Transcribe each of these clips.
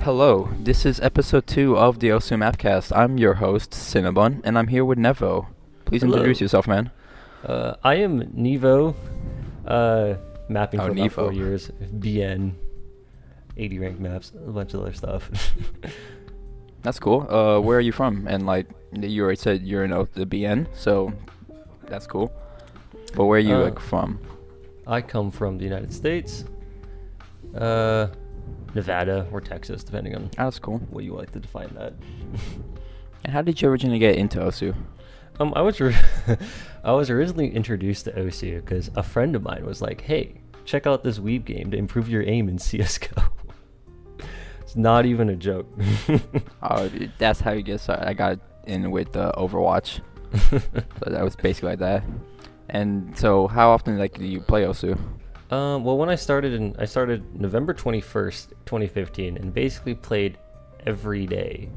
Hello, this is episode 2 of the OSU Mapcast. I'm your host, Cinnabun, and I'm here with Nevo. Please Hello. introduce yourself, man. I am Nevo, mapping Oh, for about 4 Nevo. years, BN, 80 ranked maps, a bunch of other stuff. That's cool. Where are you from? And you already said you're in the BN, so that's cool. But where are you from? I come from the United States, Nevada or Texas, depending on Oh, that's cool. what you like to define that. And how did you originally get into OSU? I was I was originally introduced to OSU because a friend of mine was like, "Hey, check out this weeb game to improve your aim in CS:GO." It's not even a joke. Oh, dude, that's how you get started. I got in with Overwatch. So that was basically like that. And so, how often do you play OSU? Well, when I started November 21st, 2015, and basically played every day,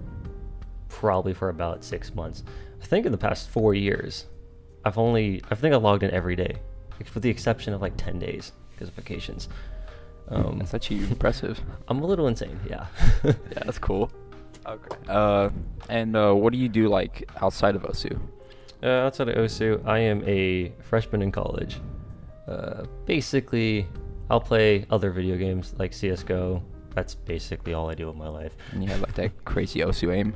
probably for about 6 months. I think in the past 4 years, I think I logged in every day, with the exception of like 10 days because of vacations. That's actually impressive. I'm a little insane, yeah. Yeah, that's cool. Okay. And what do you do outside of OSU? Outside of OSU, I am a freshman in college. Basically, I'll play other video games like CS:GO. That's basically all I do with my life. And you have that crazy OSU aim.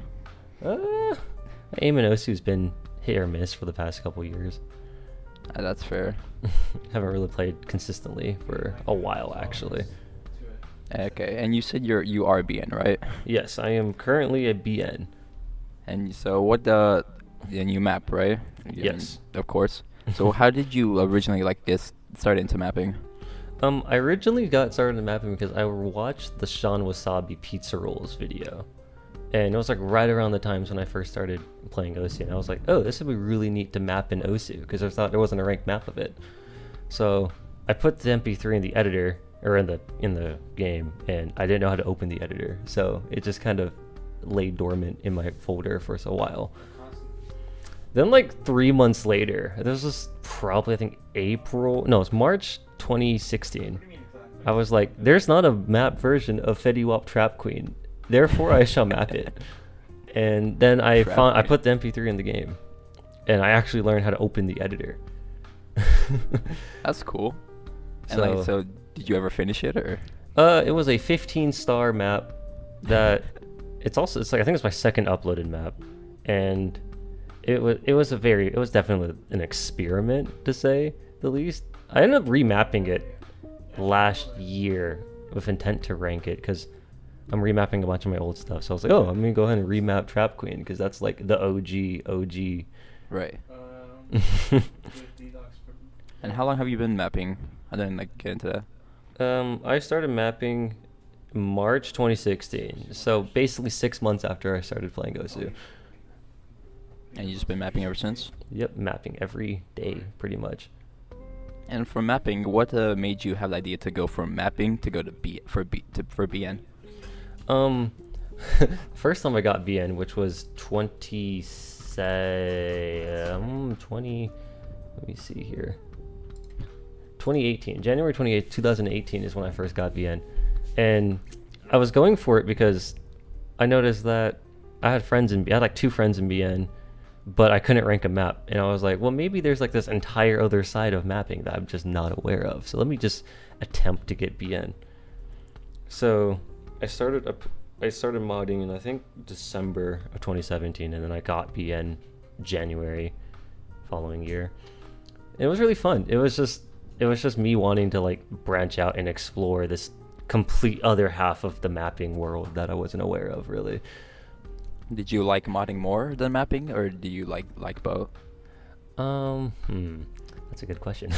My aim in OSU has been hit or miss for the past couple years. That's fair. Haven't really played consistently for a while, actually. Okay, and you said you are BN, right? Yes, I am currently a BN. And so what the new map, right? Yes. Of course. So how did you originally get started into mapping? I originally got started in mapping because I watched the Sean Wasabi pizza rolls video. And it was right around the times when I first started playing OSU, and I was like, oh, this would be really neat to map in OSU, because I thought there wasn't a ranked map of it. So I put the MP3 in the editor, or in the game, and I didn't know how to open the editor, so it just kind of lay dormant in my folder for a while. Then 3 months later, this was probably I think it's March 2016. I was like, there's not a map version of Fetty Wap Trap Queen. Therefore, I shall map it. And then I put the MP3 in the game, and I actually learned how to open the editor. That's cool. And so did you ever finish it, or? It was a 15-star map that I think it's my second uploaded map, and it was definitely an experiment, to say the least. I ended up remapping it last year with intent to rank it because I'm remapping a bunch of my old stuff. So I was like, oh, I'm gonna go ahead and remap Trap Queen because that's the OG. Right. And how long have you been mapping? I didn't get into that. I started mapping March 2016. So basically 6 months after I started playing OSU. And you just been mapping ever since? Yep, mapping every day pretty much. And for mapping, what made you have the idea to go from mapping to go to for BN? First time I got BN, which was 20. Let me see here. 2018, January 28th, 2018 is when I first got BN, and I was going for it because I noticed that I had two friends in BN, but I couldn't rank a map, and I was like, well, maybe there's this entire other side of mapping that I'm just not aware of. So let me just attempt to get BN. So I started modding in I think December of 2017, and then I got BN January following year. And it was really fun. It was just me wanting to branch out and explore this complete other half of the mapping world that I wasn't aware of, really. Did you like modding more than mapping, or do you like both? That's a good question.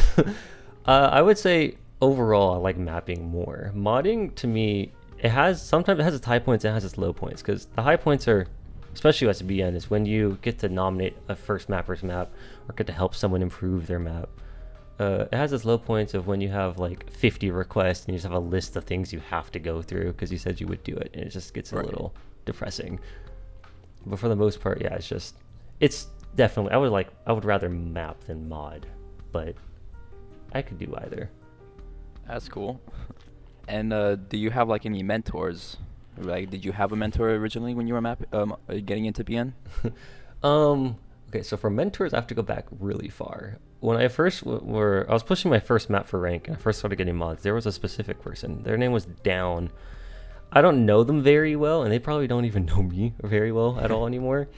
I would say overall I like mapping more. Modding, to me, sometimes it has its high points and it has its low points, because the high points are, especially as a BN, is when you get to nominate a first mapper's map or get to help someone improve their map. It has its low points of when you have 50 requests and you just have a list of things you have to go through because you said you would do it, and it just gets a little depressing. But for the most part, yeah, it's definitely, I would rather map than mod, but I could do either. That's cool. And do you have like any mentors? Like, did you have a mentor originally when you were getting into BN? Um, okay, so for mentors, I have to go back really far. When I first I was pushing my first map for rank, and I first started getting mods. There was a specific person. Their name was Down. I don't know them very well, and they probably don't even know me very well at all anymore.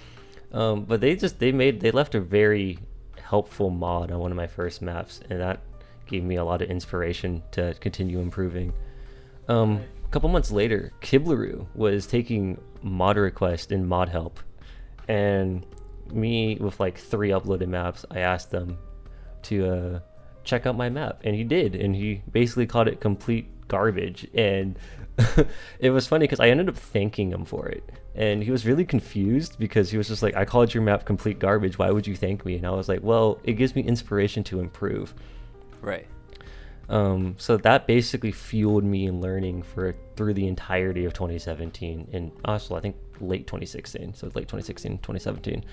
But they left a very helpful mod on one of my first maps, and that gave me a lot of inspiration to continue improving. A couple months later, Kiblaroo was taking mod request in mod help, and me with like 3 uploaded maps, I asked them to check out my map, and he did, and he basically called it complete garbage. And it was funny because I ended up thanking him for it, and he was really confused because he was just like, I called your map complete garbage, why would you thank me? And I was like, well, it gives me inspiration to improve. Right. So that basically fueled me in learning through the entirety of 2017, and also I think late 2016, so late 2016, 2017.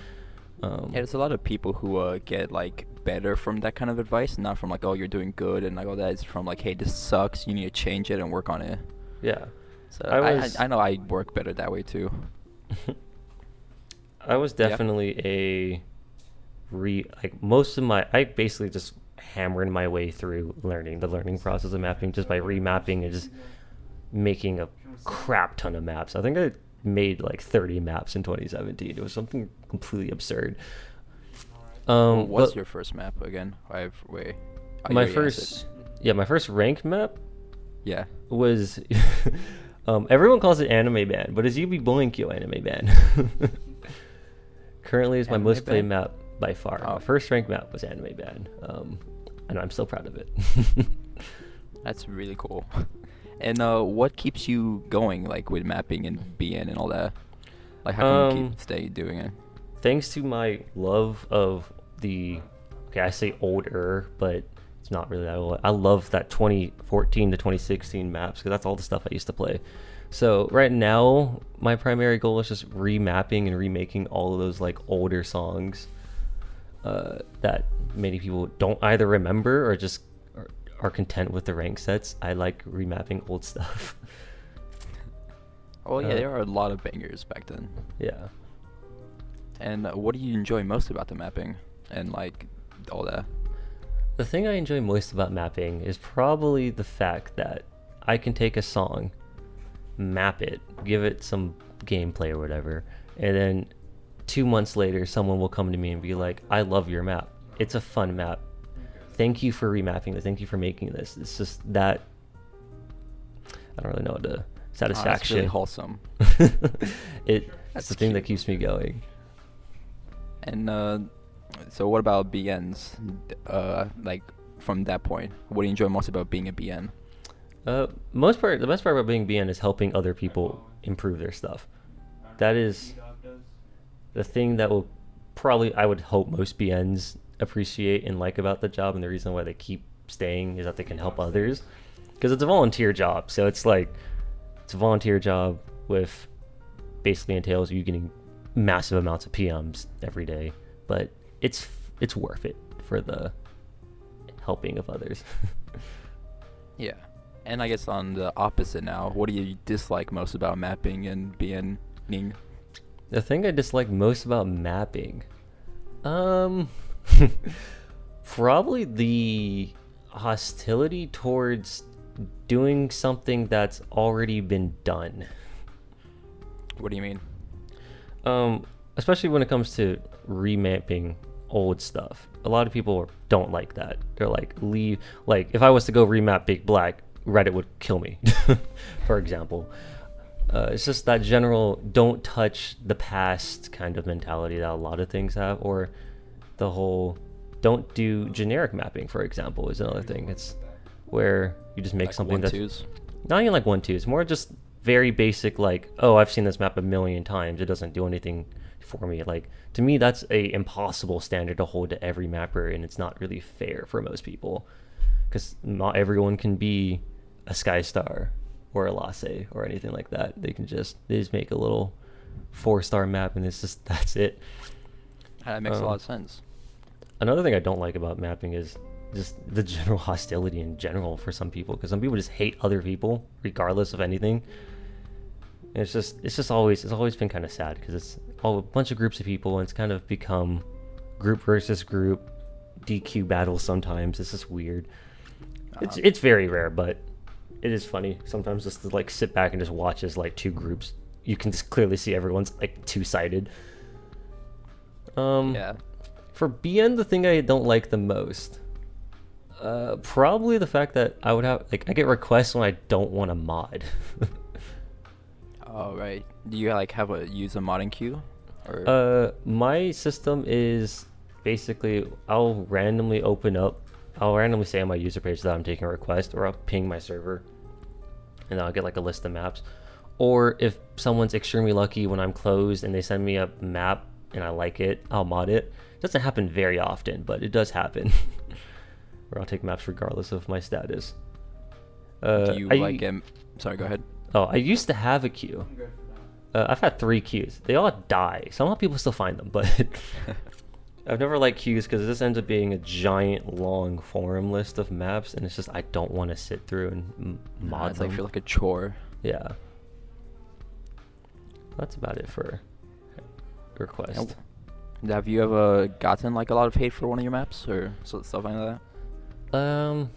Yeah, there's a lot of people who get like better from that kind of advice, not from like, oh, you're doing good and like all that. It's from like, hey, this sucks, you need to change it and work on it. Yeah. So I know I work better that way too. I was definitely I basically just hammered my way through the learning process of mapping just by remapping and just making a crap ton of maps. I think I made like 30 maps in 2017. It was something completely absurd. What's your first map again? My first ranked map Yeah. was everyone calls it Anime Ban, but it's UB Boinkyo Anime Ban. Currently, it's my most played map by far. Oh. My first ranked map was Anime Ban, and I'm still proud of it. That's really cool. And what keeps you going, like with mapping and BN and all that? Like, how can you stay doing it? Thanks to my love of I say older, but it's not really that old. I love that 2014 to 2016 maps because that's all the stuff I used to play. So right now, my primary goal is just remapping and remaking all of those like older songs that many people don't either remember or just are content with the rank sets. I like remapping old stuff. Oh yeah, there are a lot of bangers back then. Yeah. And what do you enjoy most about the mapping and like all that? The thing I enjoy most about mapping is probably the fact that I can take a song, map it, give it some gameplay or whatever, and then 2 months later someone will come to me and be like, I love your map. It's a fun map. Thank you for remapping this. Thank you for making this. It's just that, I don't really know what the satisfaction. That's really wholesome. It's the thing that keeps me going. And so what about BNs? Like from that point, what do you enjoy most about being a BN? The best part about being BN is helping other people improve their stuff. That is the thing that I would hope most BNs appreciate and like about the job, and the reason why they keep staying is that they can help others, because it's a volunteer job. So it's a volunteer job with basically entails you getting massive amounts of PMs every day, but it's worth it for the helping of others. Yeah. And I guess on the opposite now, what do you dislike most about mapping and BNing? The thing I dislike most about mapping, probably the hostility towards doing something that's already been done. What do you mean? Especially when it comes to remapping old stuff. A lot of people don't like that. They're like, if I was to go remap Big Black, Reddit would kill me, for example. It's just that general don't touch the past kind of mentality that a lot of things have, or the whole don't do generic mapping, for example, is another thing. It's where you just make like something that's not even like 1-2. It's more just very basic, like, oh, I've seen this map a million times. It doesn't do anything for me. Like, to me, that's a impossible standard to hold to every mapper, and it's not really fair for most people, because not everyone can be a Skystar or a Lasse or anything like that. They just make a little 4-star map, and that's it. That makes a lot of sense. Another thing I don't like about mapping is just the general hostility in general for some people, because some people just hate other people regardless of anything. And it's always been kind of sad, because it's all a bunch of groups of people, and it's kind of become group versus group DQ battles sometimes. It's just weird. It's very rare, but it is funny sometimes just to like sit back and just watch as like two groups. You can just clearly see everyone's like two-sided. Yeah. For BN, the thing I don't like the most, probably the fact that I get requests when I don't want to mod. Oh, right. Do you like use a modding queue? Or My system is basically I'll randomly say on my user page that I'm taking a request, or I'll ping my server, and I'll get like a list of maps. Or if someone's extremely lucky, when I'm closed and they send me a map and I like it, I'll mod it. It doesn't happen very often, but it does happen. Or I'll take maps regardless of my status. do you Sorry, go ahead. Oh, I used to have a queue. I've had 3 queues. They all die. Somehow people still find them, but I've never liked queues because this ends up being a giant, long forum list of maps, and it's just I don't want to sit through and mod It's them. like feel like a chore. Yeah. That's about it for request. Have you ever gotten like a lot of hate for one of your maps or stuff like that?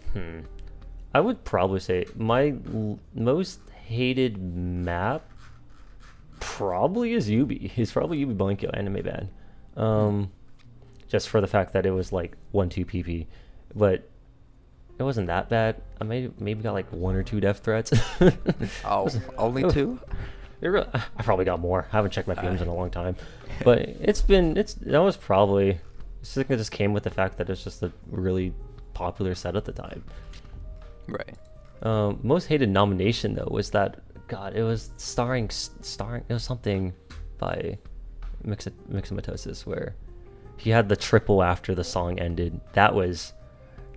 I would probably say my most hated map probably is Yubi. It's probably Yubi Blankio Anime Ban. Just for the fact that it was like 1-2 PP, but it wasn't that bad. I maybe got like 1 or 2 death threats. Oh, only 2? I probably got more. I haven't checked my PMs in a long time, but that was probably, I think it just came with the fact that it's just a really popular set at the time. Right. Most hated nomination though was that, God, it was starring it was something by Mixamatosis, where he had the triple after the song ended. That was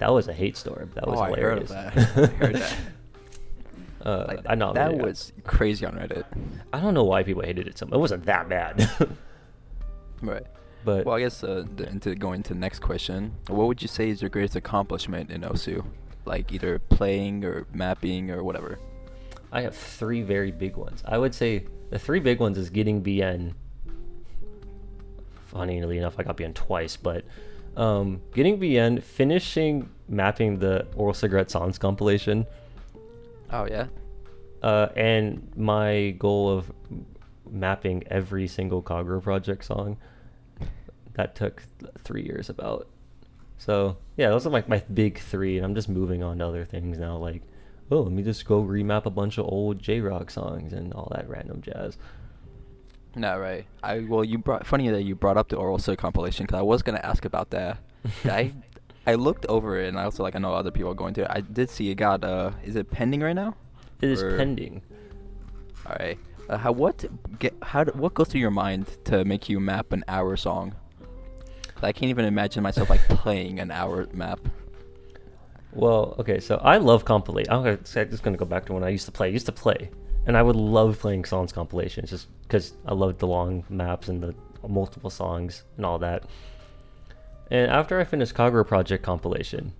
a hate storm. That was hilarious. I heard that. I nominated that was crazy on Reddit. I don't know why people hated it so much. It wasn't that bad. Right. But Well, I guess going to the next question, what would you say is your greatest accomplishment in OSU? Like either playing or mapping or whatever. I have 3 very big ones. I would say the 3 big ones is getting BN. Funnily enough, I got BN twice, but getting BN, finishing mapping the Oral Cigarette Songs compilation. Oh, yeah? And my goal of mapping every single Kagura Project song. That took 3 years about. So, yeah, those are like my big 3, and I'm just moving on to other things now, like, oh, let me just go remap a bunch of old J-Rock songs and all that random jazz. No, right. Funny that you brought up the Oral Cig compilation, because I was going to ask about that. I looked over it, and I also, I know other people are going to it. I did see it got, is it pending right now? It is pending. All right. What goes through your mind to make you map an hour song? I can't even imagine myself playing an hour map. Well, okay, so I love compilation. I'm just gonna go back to when I used to play. And I would love playing songs compilations just because I loved the long maps and the multiple songs and all that. And after I finished Kagura Project compilation,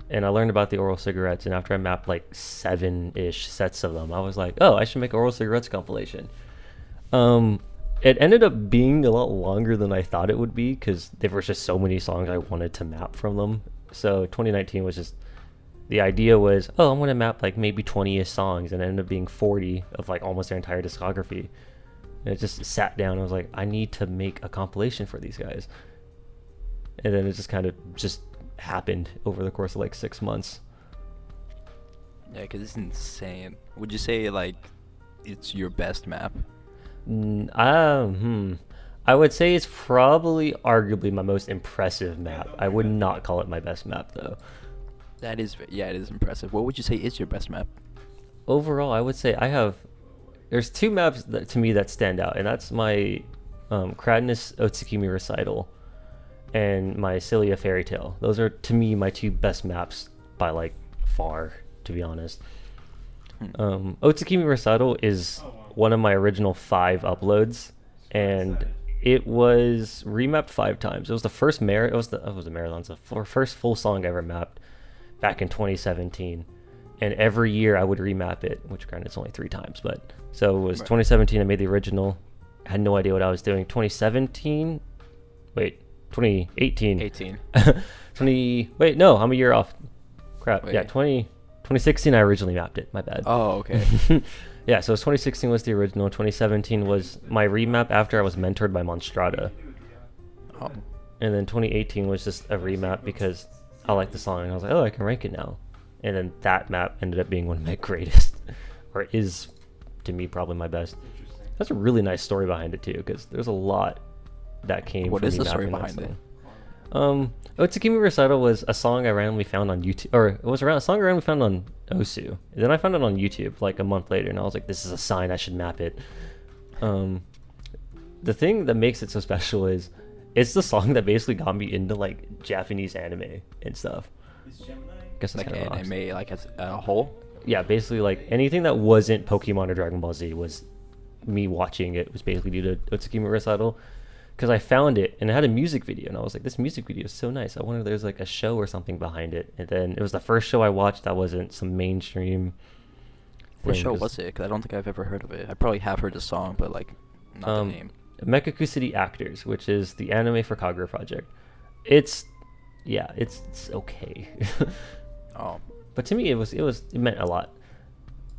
and I learned about the Oral Cigarettes, and after I mapped 7-ish sets of them, I was like, oh, I should make Oral Cigarettes compilation. It ended up being a lot longer than I thought it would be, because there were just so many songs I wanted to map from them. So 2019 was just, the idea was, oh, I'm going to map maybe 20-ish songs, and it ended up being 40 of almost their entire discography. And it just sat down, and I was like, I need to make a compilation for these guys. And then it just kind of just happened over the course of 6 months. Yeah, because it's insane. Would you say it's your best map? I would say it's probably arguably my most impressive map. I would not call it my best map though. That is, yeah, it is impressive. What would you say is your best map? Overall, I would say there's 2 maps to me that stand out, and that's my Cradness Otsukimi Recital and my Cilia Fairy Tale. Those are, to me, my 2 best maps by far, to be honest. Otsukimi Recital is one of my original 5 uploads, and It was remapped 5 times. It was the first marathon. It's the first full song I ever mapped back in 2017. And every year I would remap it, which granted it's only 3 times, but so it was 2017. I made the original. I had no idea what I was doing. 2017, wait, 2018. 18. 20. Wait, no, I'm a year off. Crap. Wait. Yeah, 2016. I originally mapped it. My bad. Oh, okay. Yeah, so 2016 was the original. 2017 was my remap after I was mentored by Monstrata. Oh. And then 2018 was just a remap because I liked the song and I was like, oh, I can rank it now. And then that map ended up being one of my greatest, or is to me probably my best. That's a really nice story behind it too, because there's a lot that came. What from is me the story mapping that behind it? song. Otsukimi Recital was a song I randomly found on YouTube, or it was a song I randomly found on Osu. And then I found it on YouTube like a month later, and I was like, this is a sign I should map it. The thing that makes it so special is it's the song that basically got me into like Japanese anime and stuff. Guess that's Like kinda rocks. anime, like as a whole. Yeah, basically like anything that wasn't Pokemon or Dragon Ball Z was me watching it was basically due to Otsukimi Recital, because I found it and it had a music video and I was like, this music video is so nice. I wonder if there's like a show or something behind it. And then it was the first show I watched that wasn't some mainstream What thing, show 'cause, was it? Because I don't think I've ever heard of it. I probably have heard the song, but like not the name. Mechaku City Actors, which is the anime for Kagura Project. It's okay. Oh. But to me, it meant a lot.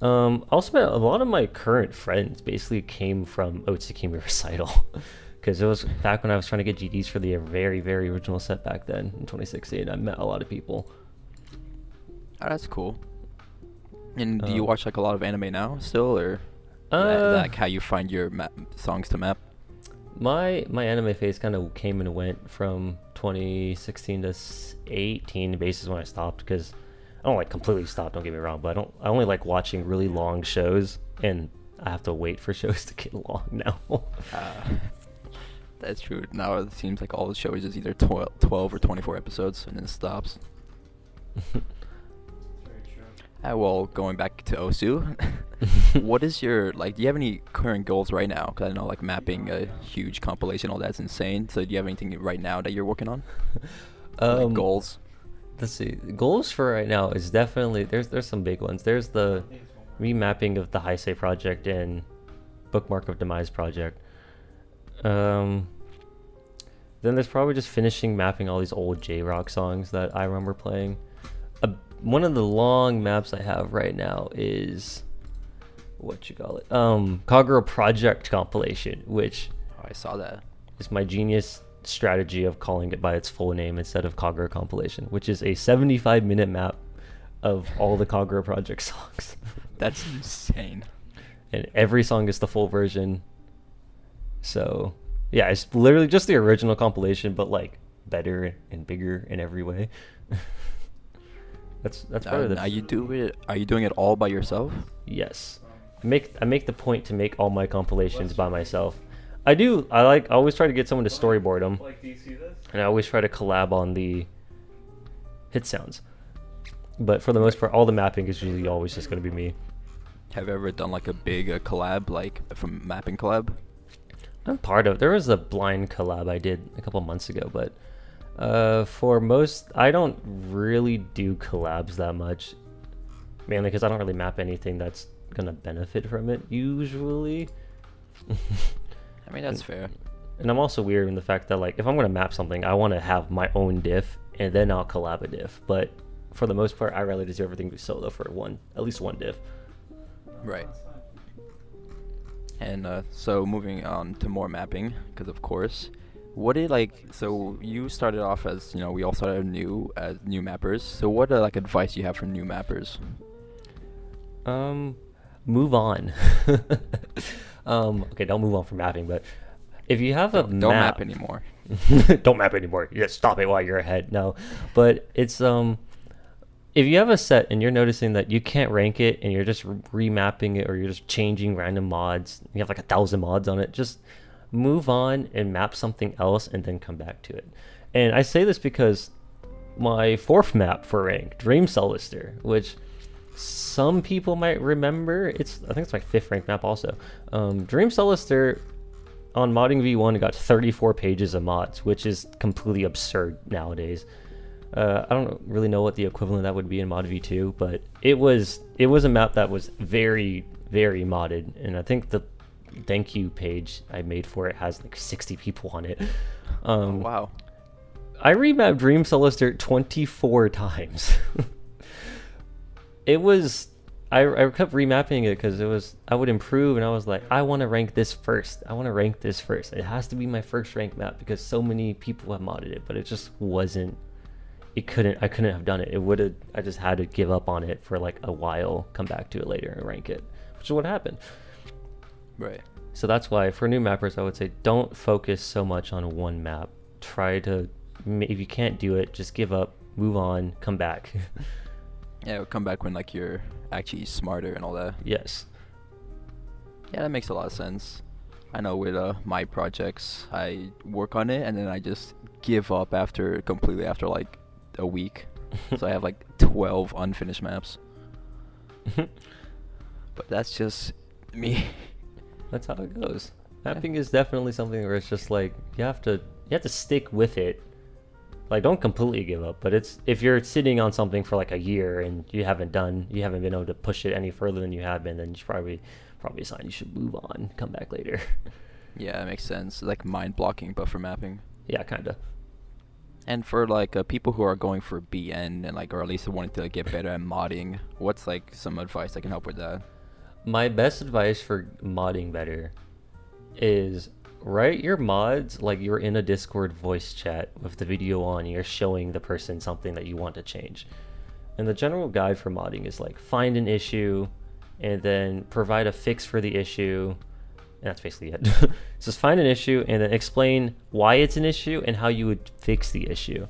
Also, met a lot of my current friends basically came from Otsukimi Recital, because it was back when I was trying to get GDs for the very, very original set back then in 2016. I met a lot of people. Oh, that's cool. And do you watch like a lot of anime now still, or like how you find your songs to map? My anime phase kind of came and went from 2016 to 18 basis when I stopped, because I don't like completely stop, don't get me wrong, but I only like watching really long shows, and I have to wait for shows to get long now. That's true. Now it seems like all the shows is either 12 or 24 episodes, and then it stops. Well, going back to Osu, what is your, like, do you have any current goals right now? Because I know, like, mapping a huge compilation, all that's insane. So do you have anything right now that you're working on? Like goals? Let's see. Goals for right now is definitely, there's some big ones. There's the remapping of the Heisei project and Bookmark of Demise project. Then there's probably just finishing mapping all these old J-Rock songs that I remember playing. One of the long maps I have right now is Kagura Project compilation, which I saw that. is my genius strategy of calling it by its full name instead of Kagura compilation, which is a 75-minute map of all the Kagura Project songs. That's insane. And every song is the full version. So yeah, it's literally just the original compilation, but like better and bigger in every way. That's part of the. Are you doing it all by yourself? Yes, I make the point to make all my compilations by myself. I always try to get someone to storyboard them, Like, do you see this? and I always try to collab on the hit sounds. But for the most part, all the mapping is usually always just going to be me. Have you ever done like a big collab, like from mapping collab? I'm part of. There was a blind collab I did a couple months ago, but for most, I don't really do collabs that much. Mainly because I don't really map anything that's gonna benefit from it usually. I mean, that's fair. And I'm also weird in the fact that like if I'm gonna map something, I want to have my own diff, and then I'll collab a diff. But for the most part, I rather just do everything solo for at least one diff. Right. And so moving on to more mapping, because of course, so you started off as, we all started new as new mappers. So what like advice you have for new mappers? Move on. Okay, don't move on from mapping, but if you have Don't map anymore. Don't map anymore. Yeah, stop it while you're ahead. No, but it's if you have a set and you're noticing that you can't rank it and you're just remapping it, or you're just changing random mods, you have like 1,000 mods on it, just move on and map something else and then come back to it. And I say this because my 4th map for rank, Dream Cellister, which some people might remember, I think it's my 5th rank map also. Dream Cellister on modding V1 it got 34 pages of mods, which is completely absurd nowadays. I don't really know what the equivalent of that would be in mod V2, but it was a map that was very, very modded, and I think the thank you page I made for it has like 60 people on it. Oh, wow. I remapped Dream Solace Dirt 24 times. It was I kept remapping it because I would improve, and I was like, I want to rank this first. It has to be my first rank map because so many people have modded it, but it just wasn't. I couldn't have done it. I just had to give up on it for like a while, come back to it later and rank it, which is what happened. Right. So that's why for new mappers, I would say don't focus so much on one map. Try to, if you can't do it, just give up, move on, come back. Yeah, it'll come back when like you're actually smarter and all that. Yes. Yeah, that makes a lot of sense. I know with my projects, I work on it and then I just give up completely after like a week. So I have like 12 unfinished maps. But that's just me. That's how it goes. Mapping is definitely something where it's just like you have to stick with it. Like, don't completely give up, but if you're sitting on something for like a year and you haven't been able to push it any further than you have been, then it's probably a sign you should move on, come back later. Yeah, that makes sense. Like mind blocking, but for mapping. Yeah, kinda. And for like people who are going for BN and like, or at least wanting to like, get better at modding, what's like some advice that can help with that? My best advice for modding better is write your mods like you're in a Discord voice chat with the video on. You're showing the person something that you want to change. And the general guide for modding is like find an issue and then provide a fix for the issue. And that's basically it. Just find an issue and then explain why it's an issue and how you would fix the issue.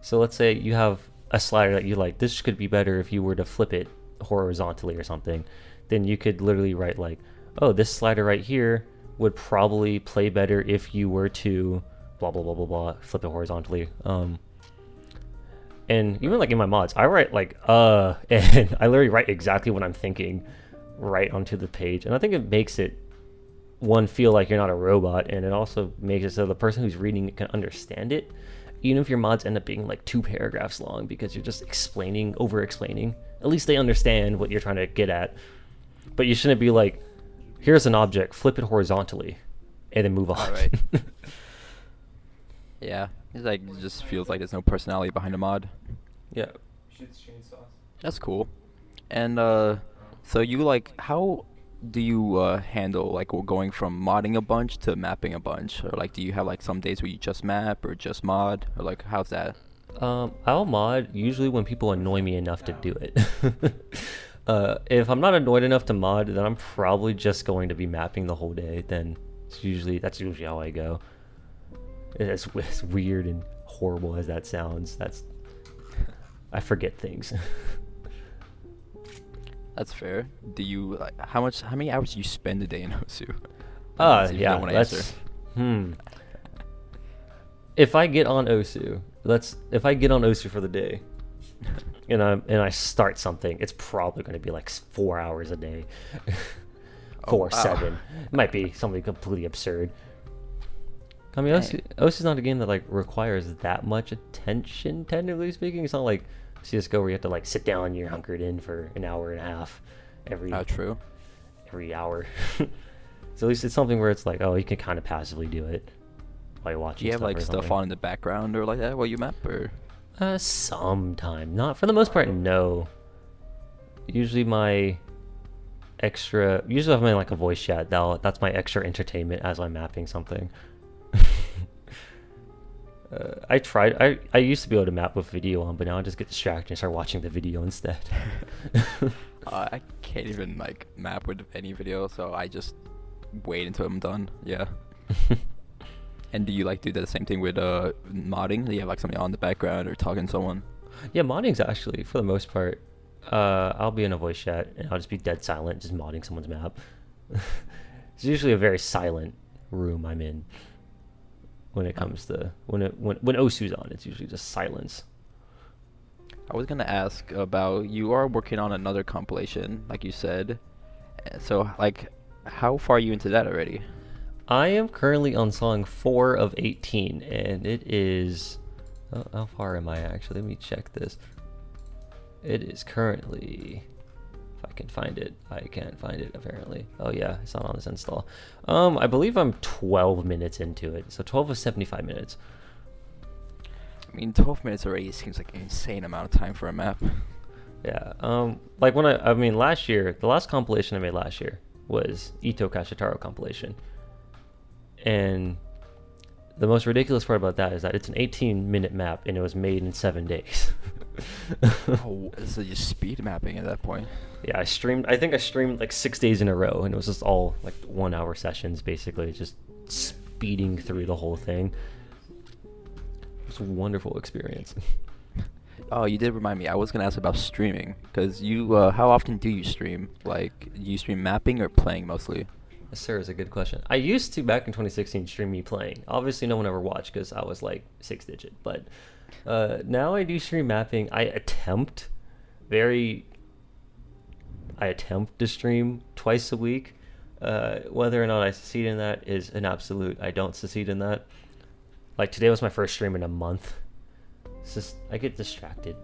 So let's say you have a slider that you like, this could be better if you were to flip it horizontally or something. Then you could literally write like, oh, this slider right here would probably play better if you were to blah blah blah blah blah flip it horizontally. And even like in my mods, I write like and I literally write exactly what I'm thinking right onto the page, and I think it makes it feel like you're not a robot, and it also makes it so the person who's reading it can understand it, even if your mods end up being like 2 paragraphs long because you're just over explaining. At least they understand what you're trying to get at. But you shouldn't be like, here's an object, flip it horizontally, and then move on. All right. Yeah, it's like it just feels like there's no personality behind the mod. Yeah. That's cool. And so you like, how do you handle like going from modding a bunch to mapping a bunch? Or like, do you have like some days where you just map or just mod, or like how's that? I'll mod usually when people annoy me enough to do it. If I'm not annoyed enough to mod, then I'm probably just going to be mapping the whole day. Then that's usually how I go. As weird and horrible as that sounds, I forget things. That's fair. Do you like how many hours do you spend a day in Osu? Yeah, that's if I get on Osu for the day and I start something, it's probably going to be like 4 hours a day. 7. It might be something completely absurd. I mean, Osu's not a game that like requires that much attention, technically speaking. It's not like CSGO where you have to like sit down and you're hunkered in for an hour and a half every hour. So at least it's something where it's like, oh, you can kind of passively do it while you're watching. Do you have like stuff on in the background or like that while you map, or? Sometime. Not for the most part, no. Usually I'm in like a voice chat. That's my extra entertainment as I'm mapping something. I used to be able to map with video on, but now I just get distracted and start watching the video instead. I can't even like map with any video, so I just wait until I'm done. Yeah. And do you like do the same thing with modding? Do you have like something on in the background or talking to someone? Yeah, modding's actually for the most part. I'll be in a voice chat and I'll just be dead silent, just modding someone's map. It's usually a very silent room I'm in. When it comes to when Osu's on, it's usually just silence. I was gonna ask about, you are working on another compilation, like you said. So like, how far are you into that already? I am currently on song 4 of 18, and it is. Oh, how far am I actually? Let me check this. It is currently. If I can find it, I can't find it apparently. Oh yeah, it's not on this install. I believe I'm 12 minutes into it, so 12 of 75 minutes. I mean, 12 minutes already seems like an insane amount of time for a map. Yeah. Like when I mean, last year, the last compilation I made last year was Ito Kashitaro compilation, and the most ridiculous part about that is that it's an 18-minute map and it was made in 7 days. Oh, so you're speed mapping at that point. Yeah, I think I streamed like 6 days in a row, and it was just all like 1 hour sessions, basically, just speeding through the whole thing. It was a wonderful experience. Oh, you did remind me. I was gonna ask about streaming, because you, how often do you stream? Like, do you stream mapping or playing mostly? Yes, sir, is a good question. I used to, back in 2016, stream me playing. Obviously, no one ever watched because I was like 6-digit, but now I do stream mapping. I attempt to stream twice a week. Whether or not I succeed in that is an absolute. I don't succeed in that. Like today was my first stream in a month. It's just I get distracted.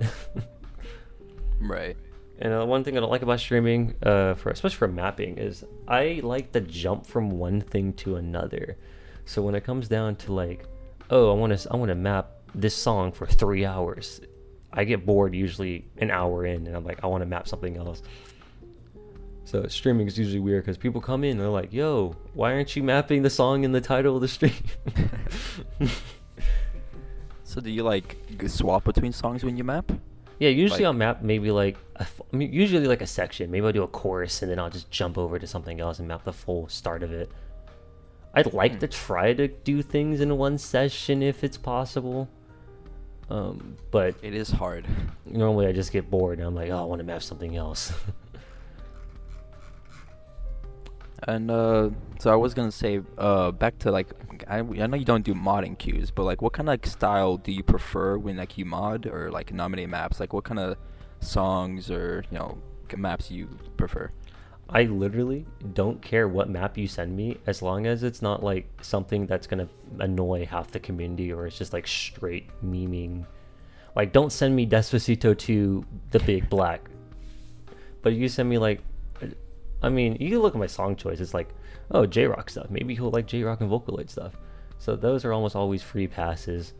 Right. And one thing I don't like about streaming, especially for mapping, is I like to jump from one thing to another. So when it comes down to like, oh, I want to map this song for 3 hours, I get bored usually an hour in, and I'm like, I want to map something else. So streaming is usually weird because people come in and they're like, yo, why aren't you mapping the song in the title of the stream? So do you like swap between songs when you map? Yeah, usually Like- I'll map maybe like, usually like a section. Maybe I'll do a chorus and then I'll just jump over to something else and map the full start of it. I'd like to try to do things in one session if it's possible. But It is hard. normally I just get bored and I'm like, oh, I want to map something else. And so I was gonna say, back to like, I know you don't do modding queues, but like, what kind of like style do you prefer when like you mod or like nominate maps? Like, what kind of songs or maps you prefer? I literally don't care what map you send me as long as it's not like something that's gonna annoy half the community or it's just like straight memeing. Like, don't send me Despacito to the Big Black. But you send me like, I mean, you can look at my song choice. It's like, oh, J-Rock stuff. Maybe he'll like J-Rock and Vocaloid stuff. So those are almost always free passes.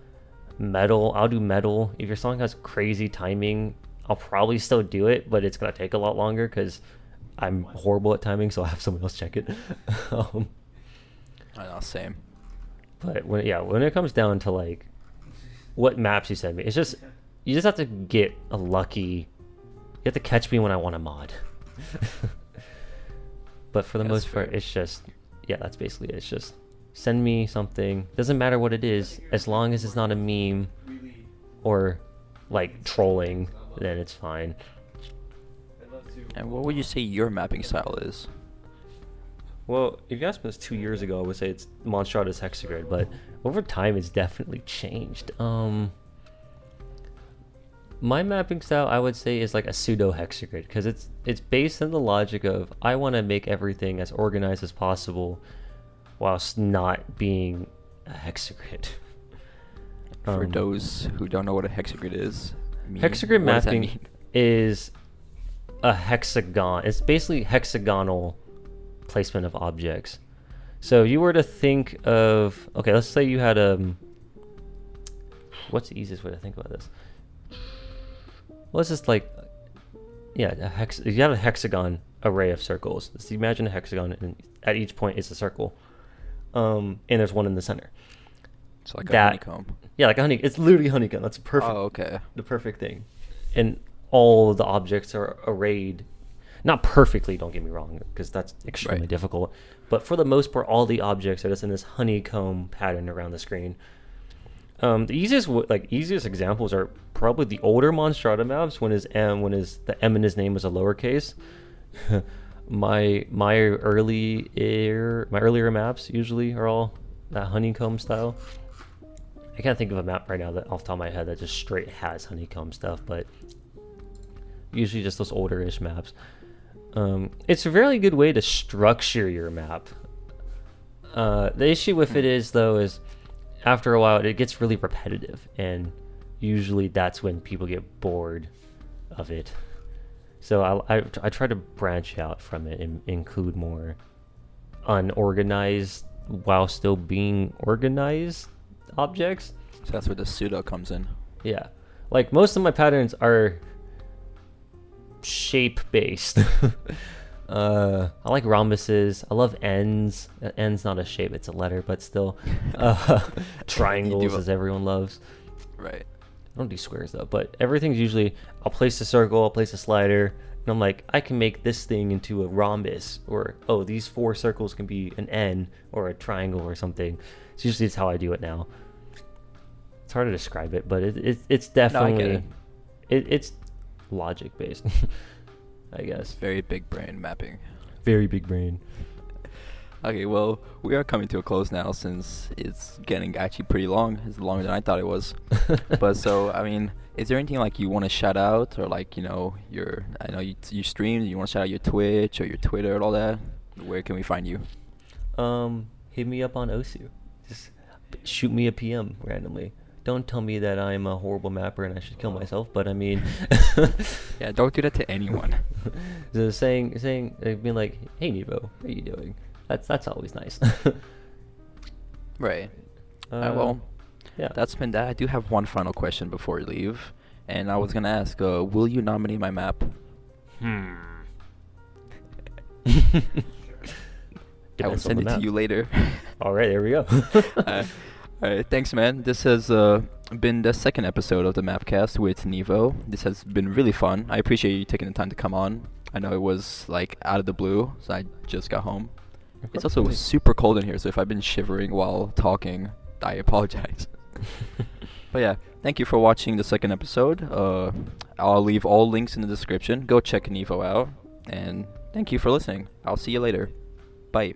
Metal, I'll do metal. If your song has crazy timing, I'll probably still do it, but it's gonna take a lot longer because I'm horrible at timing, so I'll have someone else check it. I know, same. But when it comes down to like what maps you send me, it's just you just have to get a lucky. You have to catch me when I want to mod. But for the That's most part, fair. it's just that's basically it. It's just send me something. Doesn't matter what it is, as long as it's not a meme or like trolling, then it's fine. And what would you say your mapping style is? Well, if you asked me this 2 years ago, I would say it's Monstrata's Hexagrid, but over time it's definitely changed. My mapping style, I would say, is like a pseudo hexagrid because it's based on the logic of I want to make everything as organized as possible whilst not being a hexagrid. For those who don't know what a hexagrid is, Hexagrid what does that mapping mean? is a hexagon. It's basically hexagonal placement of objects. So you were to think of, okay, let's say you had what's the easiest way to think about this? Well, it's just like, you have a hexagon array of circles. So imagine a hexagon, and at each point is a circle, and there's one in the center. It's like a honeycomb. Yeah, like a honeycomb. It's literally honeycomb. That's perfect. Oh, okay. The perfect thing. And all of the objects are arrayed, not perfectly, don't get me wrong, because that's extremely Right. difficult. But for the most part, all the objects are just in this honeycomb pattern around the screen. The easiest examples are probably the older Monstrata maps when the M in his name was a lowercase. my earlier maps usually are all that honeycomb style. I can't think of a map right now that off the top of my head that just straight has honeycomb stuff, but usually just those older-ish maps. It's a really good way to structure your map. The issue with it is though is after a while it gets really repetitive, and usually that's when people get bored of it. So I try to branch out from it and include more unorganized while still being organized objects. So that's where the pseudo comes in. Yeah, like most of my patterns are shape based. I like rhombuses. I love ends. End's not a shape, it's a letter, but still. Triangles, as everyone loves. Right. I don't do squares though, but everything's usually I'll place a circle, I'll place a slider, and I'm like, I can make this thing into a rhombus, or oh, these 4 circles can be an N or a triangle or something. So usually it's how I do it now. It's hard to describe it, but it's definitely it's logic based. I guess. Very big brain mapping. Very big brain. Okay, well, we are coming to a close now since it's getting actually pretty long. It's longer than I thought it was. But so, I mean, is there anything like you want to shout out, or like, you know, I know you stream, you want to shout out your Twitch or your Twitter and all that? Where can we find you? Hit me up on Osu. Just shoot me a PM randomly. Don't tell me that I'm a horrible mapper and I should kill myself, but I mean... Yeah, don't do that to anyone. So being like, hey Nevo, how are you doing? That's always nice. Right. Well, yeah. that's been that. I do have one final question before we leave, and I was gonna ask, will you nominate my map? I will send it to you later. All right, there we go. All right, thanks, man. This has been the second episode of the Mapcast with Nevo. This has been really fun. I appreciate you taking the time to come on. I know it was like out of the blue, so I just got home. It's also super cold in here, so if I've been shivering while talking, I apologize. But yeah, thank you for watching the second episode. I'll leave all links in the description. Go check Nevo out, and thank you for listening. I'll see you later. Bye.